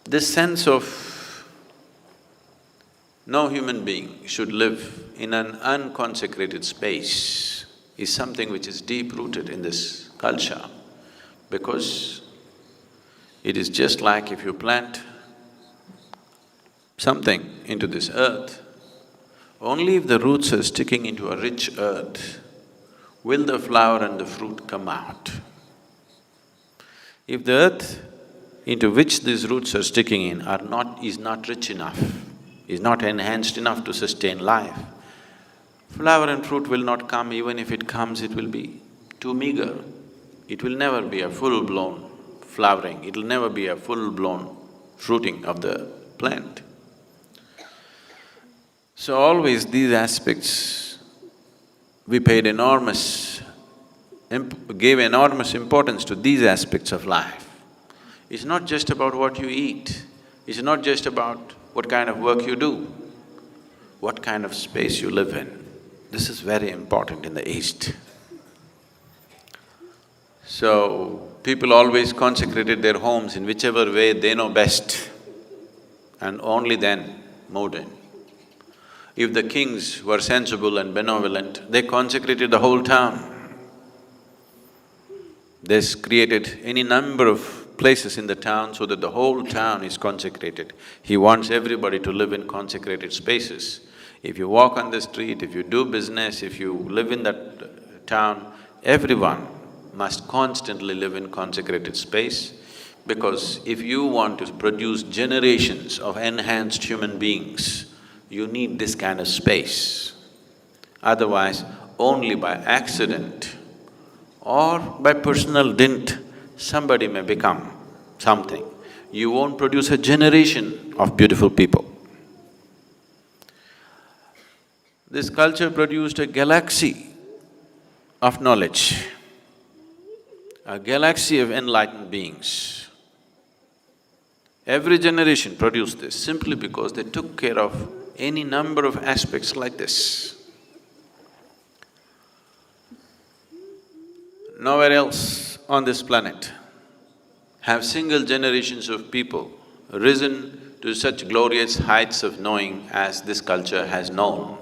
This sense of no human being should live in an unconsecrated space is something which is deep-rooted in this culture, because it is just like if you plant something into this earth, only if the roots are sticking into a rich earth will the flower and the fruit come out. If the earth into which these roots are sticking in is not rich enough, is not enhanced enough to sustain life, flower and fruit will not come. Even if it comes, it will be too meager. It will never be a full-blown flowering, it will never be a full-blown fruiting of the plant. So always these aspects, we gave enormous importance to these aspects of life. It's not just about what you eat, it's not just about what kind of work you do, what kind of space you live in. This is very important in the East. So, people always consecrated their homes in whichever way they know best, and only then moved in. If the kings were sensible and benevolent, they consecrated the whole town. They created any number of places in the town so that the whole town is consecrated. He wants everybody to live in consecrated spaces. If you walk on the street, if you do business, if you live in that town, everyone must constantly live in consecrated space, because if you want to produce generations of enhanced human beings, you need this kind of space. Otherwise, only by accident or by personal dint, somebody may become something. You won't produce a generation of beautiful people. This culture produced a galaxy of knowledge, a galaxy of enlightened beings. Every generation produced this simply because they took care of any number of aspects like this. Nowhere else on this planet have single generations of people risen to such glorious heights of knowing as this culture has known.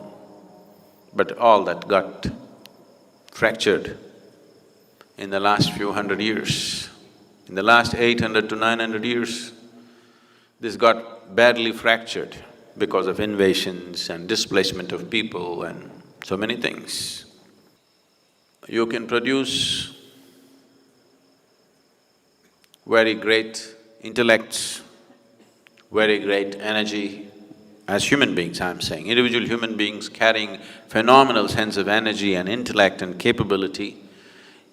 But all that got fractured in the last few hundred years. In the last 800 to 900 years, this got badly fractured because of invasions and displacement of people and so many things. You can produce very great intellects, very great energy as human beings, I'm saying, individual human beings carrying phenomenal sense of energy and intellect and capability.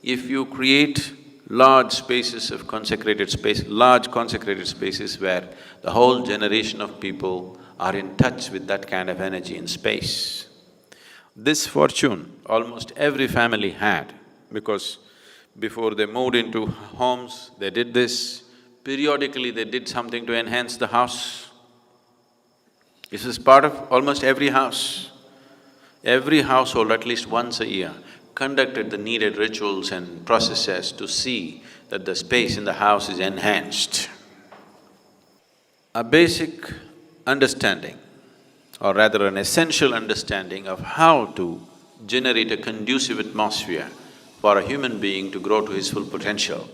If you create large spaces of consecrated space, large consecrated spaces where the whole generation of people are in touch with that kind of energy and space. This fortune almost every family had, because before they moved into homes, they did this. Periodically, they did something to enhance the house. This is part of almost every house. Every household, at least once a year, conducted the needed rituals and processes to see that the space in the house is enhanced. A basic understanding, or rather an essential understanding of how to generate a conducive atmosphere for a human being to grow to his full potential